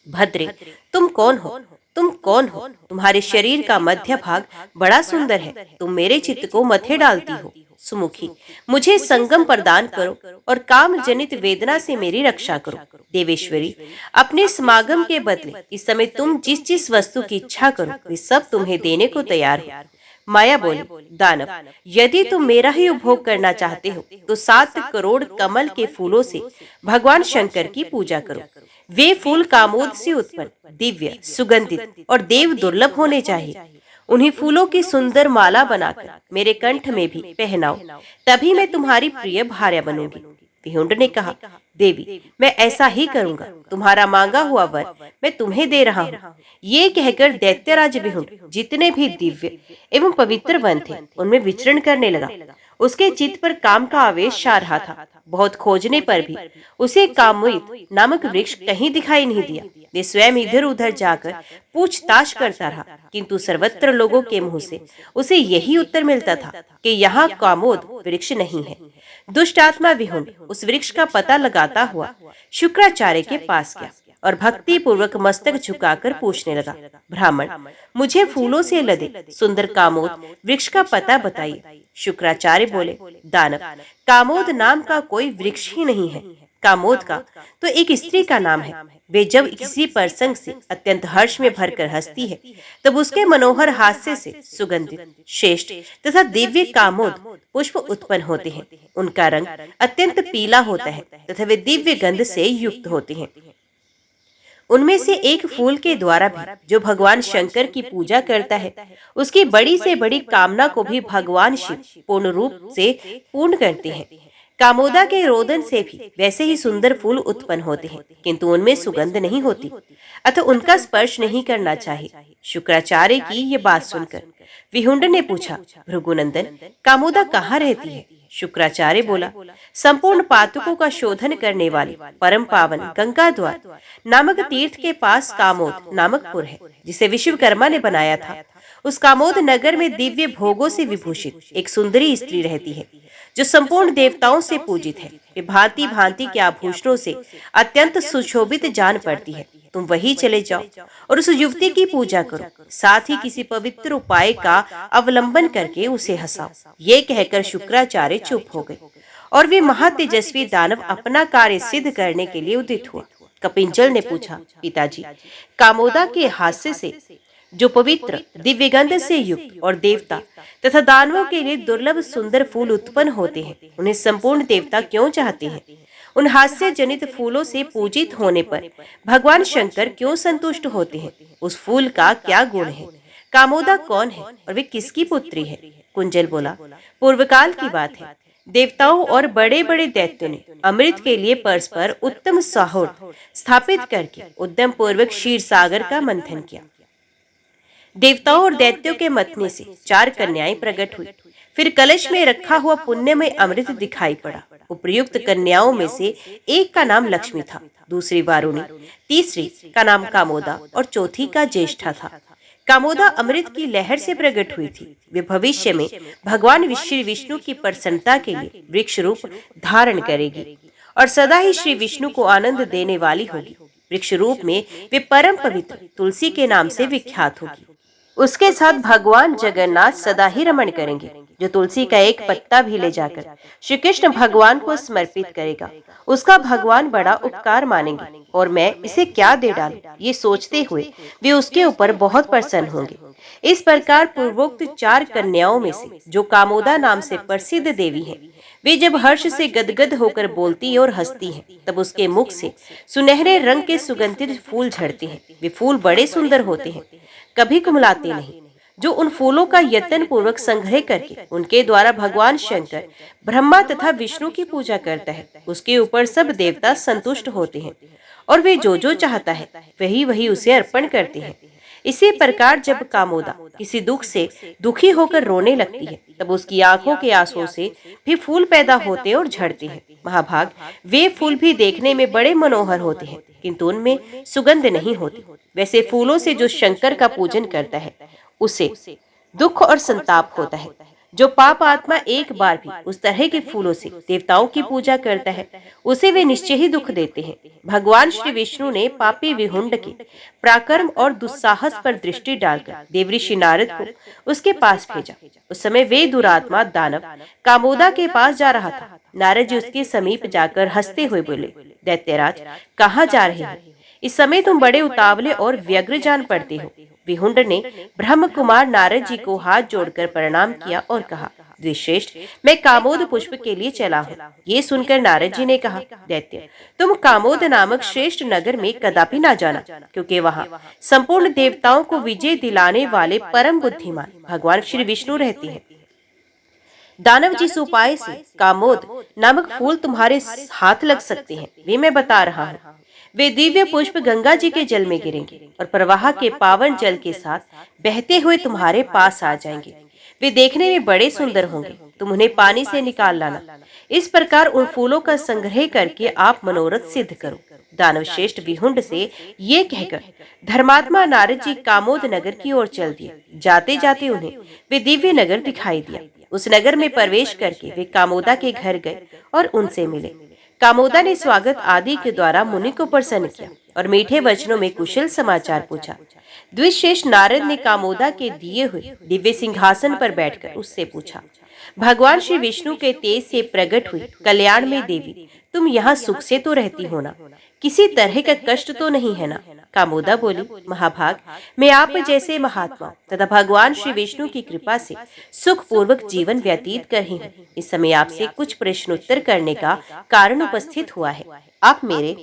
भद्रे, तुम कौन हो? तुम कौन हो? तुम्हारे शरीर का मध्य भाग बड़ा सुंदर है। तुम मेरे चित्त को मथे डालती हो। सुमुखी, मुझे संगम प्रदान करो और काम जनित वेदना से मेरी रक्षा करो। देवेश्वरी, अपने समागम के बदले इस समय तुम जिस जिस वस्तु की इच्छा करो वे सब तुम्हें देने को तैयार हो। माया बोली, दानव, यदि तुम मेरा ही उपभोग करना चाहते हो तो 7 करोड़ कमल के फूलों से भगवान शंकर की पूजा करो। वे फूल कामोद से उत्पन्न, दिव्य, सुगंधित और देव दुर्लभ होने चाहिए। उन्हीं फूलों की सुंदर माला बनाकर मेरे कंठ में भी पहनाओ, तभी मैं तुम्हारी प्रिय भार्या बनूंगी। विहुंड ने कहा, देवी, मैं ऐसा ही करूंगा। तुम्हारा मांगा हुआ वर मैं तुम्हें दे रहा हूँ। ये कहकर दैत्यराज विहुंड जितने भी दिव्य एवं पवित्र वन थे उनमें विचरण करने लगा। उसके चित्त पर काम का आवेश छा रहा था। बहुत खोजने पर भी उसे कामोद नामक वृक्ष कहीं दिखाई नहीं दिया। वे स्वयं इधर उधर जाकर पूछताछ करता रहा, किंतु सर्वत्र लोगों के मुंह से उसे यही उत्तर मिलता था कि यहाँ कामोद वृक्ष नहीं है। दुष्ट आत्मा विहुंड उस वृक्ष का पता लगाता हुआ शुक्राचार्य के पास गया और भक्ति पूर्वक मस्तक झुकाकर पूछने लगा, ब्राह्मण, मुझे फूलों से लदे सुंदर कामोद वृक्ष का पता बताइए। शुक्राचार्य बोले, दानव, कामोद नाम का कोई वृक्ष ही नहीं है। कामोद का तो एक स्त्री का नाम है। वे जब किसी प्रसंग से अत्यंत हर्ष में भरकर हंसती है तब उसके मनोहर हास्य से सुगंधित, श्रेष्ठ तथा दिव्य कामोद पुष्प उत्पन्न होते हैं। उनका रंग अत्यंत पीला होता है तथा वे दिव्य गंध से युक्त होते हैं। उनमें से एक फूल के द्वारा भी जो भगवान शंकर की पूजा करता है उसकी बड़ी से बड़ी कामना को भी भगवान शिव पूर्ण रूप से पूर्ण करते हैं। कामोदा के रोदन से भी वैसे ही सुंदर फूल उत्पन्न होते हैं, किंतु उनमें सुगंध नहीं होती, अतः उनका स्पर्श नहीं करना चाहिए। शुक्राचार्य की ये बात सुनकर विहुंड ने पूछा, भृगुनंदन, कामोदा कहाँ रहती है? शुक्राचार्य बोला, संपूर्ण पातकों का शोधन करने वाली परम पावन गंगा द्वार नामक तीर्थ के पास कामोद नामक पुर है, जिसे विश्वकर्मा ने बनाया था। उस कामोद नगर में दिव्य भोगों से विभूषित एक सुंदरी स्त्री रहती है, जो संपूर्ण देवताओं से पूजित है। वे भांति भांति के आभूषणों से अत्यंत सुशोभित जान पड़ती है। तुम वहीं चले जाओ और उस युवती की पूजा करो, साथ ही किसी पवित्र उपाय का अवलंबन करके उसे हंसाओ। ये कहकर शुक्राचार्य चुप हो गए और वे महातेजस्वी दानव अपना कार्य सिद्ध करने के लिए उदित हुआ। कपिंजल ने पूछा, पिताजी, कामोदा के हास्य से जो पवित्र दिव्यगंध से युक्त और देवता तथा दानवों के लिए दुर्लभ सुंदर फूल उत्पन्न होते हैं, उन्हें संपूर्ण देवता क्यों चाहते हैं? उन हास्य जनित फूलों से पूजित होने पर भगवान शंकर क्यों संतुष्ट होते हैं? उस फूल का क्या गुण है? कामोदा कौन है और वे किसकी पुत्री है? कुंजल बोला, पूर्वकाल की बात है। देवताओं और बड़े बड़े दैत्यों ने अमृत के लिए परस्पर उत्तम सौहार्द स्थापित करके उद्यम पूर्वक क्षीर सागर का मंथन किया। देवताओं और दैत्यों के मंथन से 4 कन्याएं प्रकट हुई। फिर कलश में रखा हुआ पुण्यमय अमृत दिखाई पड़ा। उपर्युक्त कन्याओं में से एक का नाम लक्ष्मी था, दूसरी वारुणी, तीसरी का नाम कामोदा और चौथी का ज्येष्ठा था। कामोदा अमृत की लहर से प्रकट हुई थी। वे भविष्य में भगवान श्री विष्णु की प्रसन्नता के लिए वृक्ष रूप धारण करेगी और सदा ही श्री विष्णु को आनंद देने वाली होगी। वृक्ष रूप में वे परम पवित्र तुलसी के नाम से विख्यात होगी। उसके साथ भगवान जगन्नाथ सदा ही रमण करेंगे, जो तुलसी का एक पत्ता भी ले जाकर श्री कृष्ण भगवान को समर्पित करेगा, उसका भगवान बड़ा उपकार मानेंगे और मैं इसे क्या दे डालूं, ये सोचते हुए वे उसके ऊपर बहुत प्रसन्न होंगे। इस प्रकार पूर्वोक्त 4 कन्याओं में से जो कामोदा नाम से प्रसिद्ध देवी हैं, वे जब हर्ष से गदगद होकर बोलती और हंसती हैं, तब उसके मुख से सुनहरे रंग के सुगंधित फूल झड़ते हैं। वे फूल बड़े सुंदर होते हैं, कभी कुमलाते नहीं। जो उन फूलों का यत्न पूर्वक संग्रह करके उनके द्वारा भगवान शंकर, ब्रह्मा तथा विष्णु की पूजा करता है, उसके ऊपर सब देवता संतुष्ट होते हैं और वे जो जो चाहता है वही वही उसे अर्पण करते हैं। इसी प्रकार जब कामोदा किसी दुख से दुखी होकर रोने लगती है, तब उसकी आंखों के आंसुओं से भी फूल पैदा होते और झड़ते हैं। महाभाग, वे फूल भी देखने में बड़े मनोहर होते हैं, किंतु उनमें सुगंध नहीं होती। वैसे फूलों से जो शंकर का पूजन करता है, उसे दुख और संताप होता है। जो पाप आत्मा एक बार भी उस तरह के फूलों से देवताओं की पूजा करता है, उसे वे निश्चय ही दुख देते हैं। भगवान श्री विष्णु ने पापी विहुंड के पराक्रम और दुस्साहस पर दृष्टि डालकर देवऋषि नारद को उसके पास भेजा। उस समय वे दुरात्मा दानव कामोदा के पास जा रहा था। नारद जी उसके समीप जाकर हंसते हुए बोले, दैत्यराज, कहाँ जा रहे हो? इस समय तुम बड़े उतावले और व्यग्र जान पड़ते हो। विहुंड ने ब्रह्म कुमार नारद जी को हाथ जोड़कर प्रणाम किया और कहा, द्विश्रेष्ठ, मैं कामोद पुष्प के लिए चला हूँ। ये सुनकर नारद जी ने कहा, दैत्य, तुम कामोद नामक श्रेष्ठ नगर में कदापि ना जाना, क्योंकि वहाँ संपूर्ण देवताओं को विजय दिलाने वाले परम बुद्धिमान भगवान श्री विष्णु रहते हैं। दानव जिस उपाय से कामोद नामक फूल तुम्हारे हाथ लग सकते हैं, वे मैं बता रहा हूँ। वे दिव्य पुष्प गंगा जी के जल में गिरेंगे और प्रवाह के पावन जल के साथ बहते हुए तुम्हारे पास आ जाएंगे। वे देखने में बड़े सुंदर होंगे, तुम उन्हें पानी से निकाल लाना। इस प्रकार उन फूलों का संग्रह करके आप मनोरथ सिद्ध करो। दानव श्रेष्ठ विहुंड से ये कहकर धर्मात्मा नारद जी कामोद नगर की ओर चल दिए। जाते जाते उन्हें वे दिव्य नगर दिखाई दिया। उस नगर में प्रवेश करके वे कामोदा के घर गए और उनसे मिले। कामोदा ने स्वागत आदि के द्वारा मुनि को प्रसन्न किया और मीठे वचनों में कुशल समाचार पूछा। द्विश्रेष्ठ नारद ने कामोदा के दिए हुए दिव्य सिंहासन पर बैठकर उससे पूछा, भगवान श्री विष्णु के तेज से प्रकट हुई कल्याण में देवी, तुम यहाँ सुख से तो रहती हो ना? किसी तरह का कष्ट तो नहीं है ना? कामोदा बोली, महाभाग, मैं आप जैसे महात्मा तथा भगवान श्री विष्णु की कृपा से सुख पूर्वक जीवन व्यतीत कर रही हूँ। इस समय आपसे कुछ प्रश्न उत्तर करने का कारण उपस्थित हुआ है। आप मेरे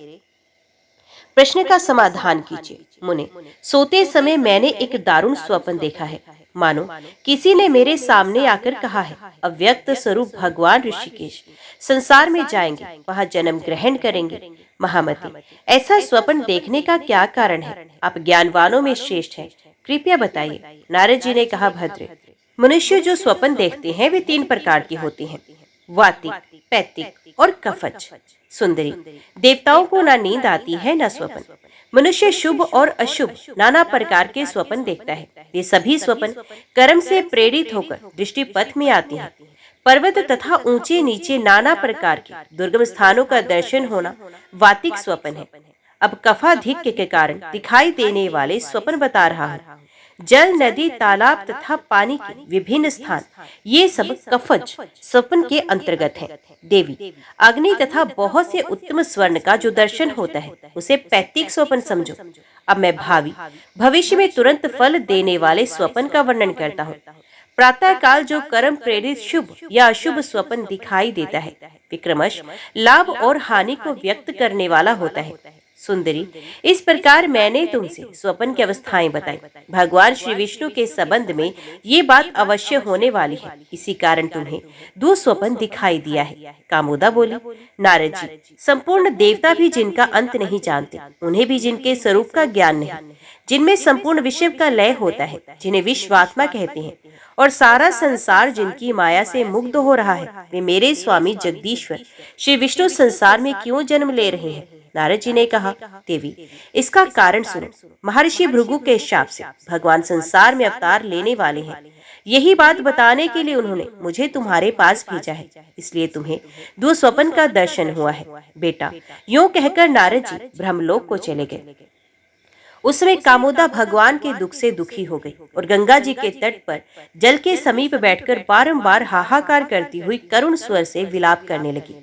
प्रश्न का समाधान कीजिए। मुने, सोते समय मैंने एक दारुण स्वप्न देखा है। मानो किसी ने मेरे सामने आकर कहा है, अव्यक्त स्वरूप भगवान ऋषिकेश संसार में जाएंगे, वहां जन्म ग्रहण करेंगे। महामती, ऐसा स्वप्न देखने का क्या कारण है? आप ज्ञानवानों में श्रेष्ठ हैं, कृपया बताइए। नारद जी ने कहा, भद्र, मनुष्य जो स्वप्न देखते हैं वे 3 प्रकार के होते हैं, वातिक, पैतिक और कफच। सुंदरी, देवताओं को ना नींद आती है ना स्वप्न। मनुष्य शुभ और अशुभ नाना प्रकार के स्वप्न देखता है। ये सभी स्वप्न कर्म से प्रेरित होकर दृष्टि पथ में आती हैं। पर्वत तथा ऊंचे नीचे नाना प्रकार के दुर्गम स्थानों का दर्शन होना वातिक स्वप्न है। अब कफाधिक्य के कारण दिखाई देने वाले स्वप्न बता रहा हूँ। जल, नदी, तालाब तथा पानी के विभिन्न स्थान, ये सब कफज स्वप्न के अंतर्गत हैं। देवी, अग्नि तथा बहुत से उत्तम स्वर्ण का जो दर्शन होता है उसे पैतिक स्वप्न समझो। अब मैं भावी भविष्य में तुरंत फल देने वाले स्वप्न का वर्णन करता हूँ। प्रातः काल जो कर्म प्रेरित शुभ या अशुभ स्वप्न दिखाई देता है विक्रमश लाभ और हानि को व्यक्त करने वाला होता है। सुंदरी, इस प्रकार मैंने तुमसे स्वप्न की अवस्थाएं बताई। भगवान श्री विष्णु के संबंध में ये बात अवश्य होने वाली है, इसी कारण तुम्हें दुस्वप्न दिखाई दिया है। कामोदा बोली, नारद जी, संपूर्ण देवता भी जिनका अंत नहीं जानते, उन्हें भी जिनके स्वरूप का ज्ञान नहीं, जिनमें संपूर्ण विश्व का लय होता है, जिन्हें विश्वात्मा कहते हैं, और सारा संसार जिनकी माया से मुग्ध हो रहा है, वे मेरे स्वामी जगदीश्वर श्री विष्णु संसार में क्यों जन्म ले रहे हैं? नारद जी ने कहा, देवी, इसका कारण सुनो। महर्षि भृगु के शाप से भगवान संसार में अवतार लेने वाले हैं। यही बात बताने के लिए उन्होंने मुझे तुम्हारे पास भेजा है, इसलिए तुम्हें दुस्वप्न का दर्शन हुआ है। बेटा, यूं कहकर नारद जी ब्रह्मलोक को चले गए। उस समय कामोदा भगवान के दुख से दुखी हो गई और गंगा जी के तट पर जल के समीप बैठकर बारंबार हाहाकार करती हुई करुण स्वर से विलाप करने लगी।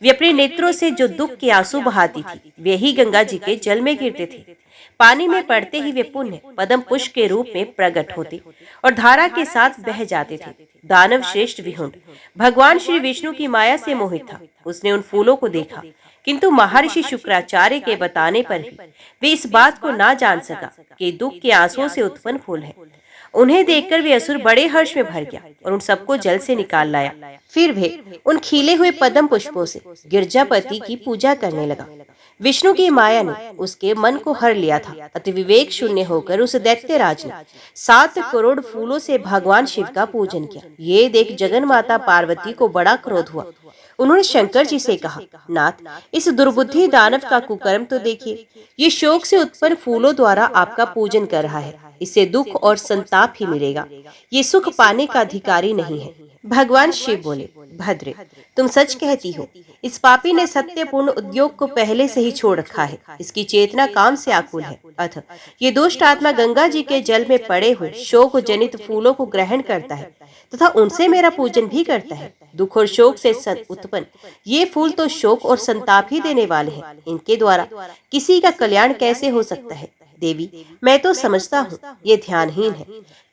वे अपने नेत्रों से जो दुख के आंसू बहाती थी वे ही गंगा जी के जल में गिरते थे। पानी में पड़ते ही वे पुण्य पद्म पुष्प के रूप में प्रकट होते और धारा के साथ बह जाते थे। दानव श्रेष्ठ विहुंड भगवान श्री विष्णु की माया से मोहित था। उसने उन फूलों को देखा, किंतु महर्षि शुक्राचार्य के बताने पर भी वे इस बात को ना जान सका कि दुख के आंसुओं से उत्पन्न फूल है। उन्हें देखकर वे असुर बड़े हर्ष में भर गया और उन सबको जल से निकाल लाया। फिर वे उन खिले हुए पद्म पुष्पों से गिरजापति की पूजा करने लगा। विष्णु की माया ने उसके मन को हर लिया था। अति विवेक शून्य होकर उस दैत्यराज ने 7 करोड़ फूलों से भगवान शिव का पूजन किया। ये देख जगन माता पार्वती को बड़ा क्रोध हुआ। उन्होंने शंकर जी से कहा, नाथ, इस दुर्बुद्धि दानव का कुकर्म तो देखिए। ये शोक से उत्पन्न फूलों द्वारा आपका पूजन कर रहा है। इससे दुख और संताप ही मिलेगा, ये सुख पाने का अधिकारी नहीं है। भगवान शिव बोले, भद्रे, तुम सच कहती हो। इस पापी ने सत्यपूर्ण उद्योग को पहले से ही छोड़ रखा है। इसकी चेतना काम से आकुल है। अतः ये दुष्ट आत्मा गंगा जी के जल में पड़े हुए शोक जनित फूलों को ग्रहण करता है तथा उनसे मेरा पूजन भी करता है। दुख और शोक से उत्पन्न ये फूल तो शोक और संताप ही देने वाले हैं। इनके द्वारा किसी का कल्याण कैसे हो सकता है? देवी, मैं तो समझता हूँ ये ध्यानहीन है,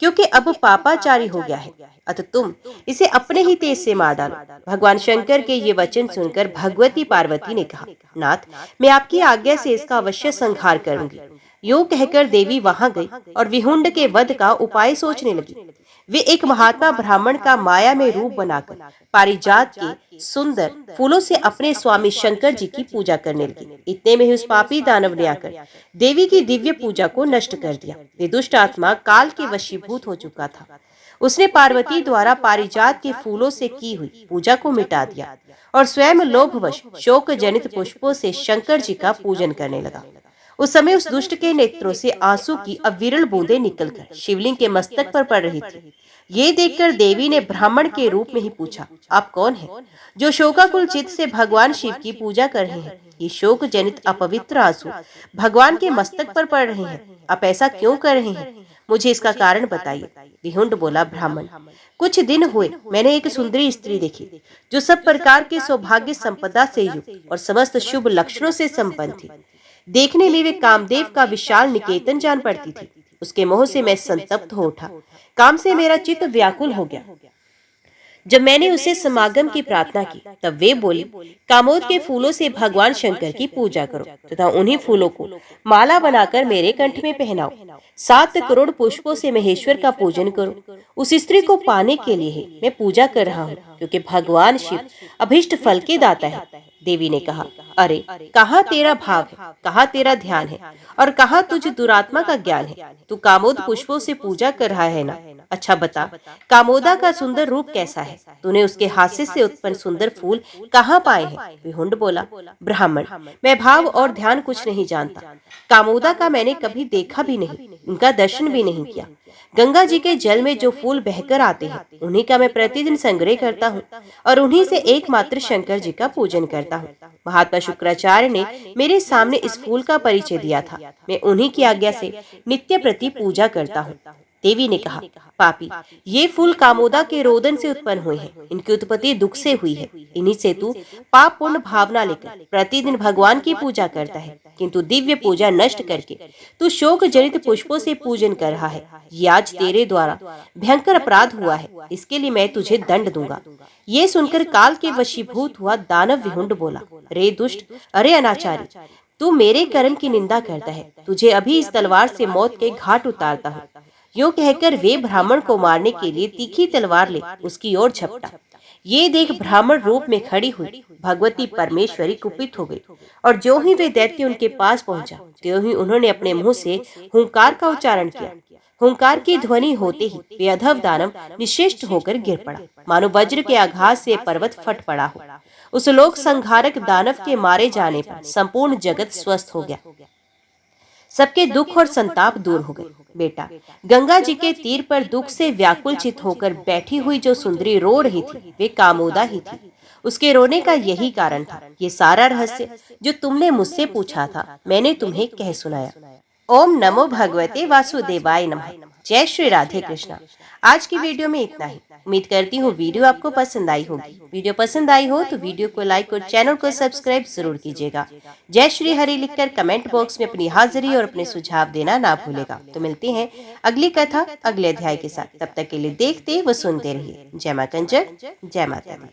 क्योंकि अब पापाचारी हो गया है। अतः तुम इसे अपने ही तेज से मार डालो। भगवान शंकर के ये वचन सुनकर भगवती पार्वती ने कहा, नाथ, मैं आपकी आज्ञा से इसका अवश्य संहार करूंगी। यूं कहकर देवी वहां गई और विहुंड के वध का उपाय सोचने लगी। वे एक महात्मा ब्राह्मण का माया में रूप बनाकर पारिजात के सुंदर फूलों से अपने स्वामी शंकर जी की पूजा करने लगी। इतने में ही उस पापी दानव ने आकर देवी की दिव्य पूजा को नष्ट कर दिया। वे दुष्ट आत्मा काल के वशीभूत हो चुका था। उसने पार्वती द्वारा पारिजात के फूलों से की हुई पूजा को मिटा दिया और स्वयं लोभवश शोक जनित पुष्पों से शंकर जी का पूजन करने लगा। उस समय उस दुष्ट के नेत्रों से आंसू की अविरल बूंदें निकलकर शिवलिंग के मस्तक पर पड़ रही थी। ये देखकर देवी ने ब्राह्मण के रूप में ही पूछा, आप कौन हैं जो शोकाकुल चित्त से भगवान शिव की पूजा कर रहे हैं? ये शोक जनित अपवित्र आंसू भगवान के मस्तक पर पड़ रहे हैं। आप ऐसा क्यों कर रहे हैं? मुझे इसका कारण बताइए। विहुंड बोला, ब्राह्मण, कुछ दिन हुए मैंने एक सुंदरी स्त्री देखी जो सब प्रकार के सौभाग्य संपदा से युक्त और समस्त शुभ लक्षणों से संपन्न थी। देखने में वे कामदेव का विशाल निकेतन जान पड़ती थी। उसके मोह से मैं संतप्त हो उठा। काम से मेरा चित्त व्याकुल हो गया। जब मैंने उसे समागम की प्रार्थना की तब वे बोली, कामोद के फूलों से भगवान शंकर की पूजा करो तथा उन्हीं फूलों को माला बनाकर मेरे कंठ में पहनाओ। 7 करोड़ पुष्पों से महेश्वर का पूजन करो। उस स्त्री को पाने के लिए ही मैं पूजा कर रहा हूँ, क्योंकि भगवान शिव अभिष्ट फल के दाता है। देवी ने कहा, अरे कहाँ तेरा भाव है, कहाँ तेरा ध्यान है और कहाँ तुझे दुरात्मा का ज्ञान है। तू कामोद पुष्पों से पूजा कर रहा है ना। अच्छा बता, कामोदा का सुंदर रूप कैसा है? तूने उसके हास्य से उत्पन्न सुंदर फूल कहाँ पाए हैं? विहुंड बोला, ब्राह्मण, मैं भाव और ध्यान कुछ नहीं जानता। कामोदा का मैंने कभी देखा भी नहीं, उनका दर्शन भी नहीं किया। गंगा जी के जल में जो फूल बहकर आते हैं उन्हीं का मैं प्रतिदिन संग्रह करता हूँ और उन्हीं से एकमात्र शंकर जी का पूजन करता हूँ। महात्मा शुक्राचार्य ने मेरे सामने इस फूल का परिचय दिया था। मैं उन्हीं की आज्ञा से नित्य प्रति पूजा करता हूँ। देवी ने कहा, पापी, ये फूल कामोदा के रोदन से उत्पन्न हुए हैं। इनकी उत्पत्ति दुख से हुई है। इन्हीं से तू पाप पूर्ण भावना लेकर प्रतिदिन भगवान की पूजा करता है, किंतु दिव्य पूजा नष्ट करके तू शोक जनित पुष्पों से पूजन कर रहा है। ये आज तेरे द्वारा भयंकर अपराध हुआ है, इसके लिए मैं तुझे दंड दूंगा। ये सुनकर काल के वशीभूत हुआ दानव विहुंड बोला, रे दुष्ट, अरे अनाचारी, तू मेरे कर्म की निंदा करता है। तुझे अभी इस तलवार से मौत के घाट उतारता हूँ। यूं कहकर वे ब्राह्मण को मारने के लिए तीखी तलवार ले उसकी ओर झपटा। ये देख ब्राह्मण रूप में खड़ी हुई भगवती परमेश्वरी कुपित हो गई और जो ही वे दैत्य उनके पास पहुंचा, त्यों ही उन्होंने अपने मुंह से हुंकार का उच्चारण किया। हुंकार की ध्वनि होते ही वे अधव दानव निश्चेष्ट होकर गिर पड़ा, मानो वज्र के आघात से पर्वत फट पड़ा हो। उस लोक संहारक दानव के मारे जाने पर संपूर्ण जगत स्वस्थ हो गया। सबके दुख और संताप दूर हो गए। बेटा, गंगा जी के तीर पर दुख से व्याकुल चित होकर बैठी हुई जो सुंदरी रो रही थी, वे कामोदा ही थी। उसके रोने का यही कारण था। ये सारा रहस्य जो तुमने मुझसे पूछा था, मैंने तुम्हें कह सुनाया। ओम नमो भगवते वासुदेवाय नमः। जय श्री राधे कृष्णा। आज की वीडियो में इतना ही। उम्मीद करती हूँ वीडियो आपको पसंद आई होगी। वीडियो पसंद आई हो तो वीडियो को लाइक और चैनल को सब्सक्राइब जरूर कीजिएगा। जय श्री हरि लिखकर कमेंट बॉक्स में अपनी हाजिरी और अपने सुझाव देना ना भूलेगा। तो मिलते हैं अगली कथा अगले अध्याय के साथ। तब तक के लिए देखते व सुनते रहिए। जय मां कंजर, जय माता दी।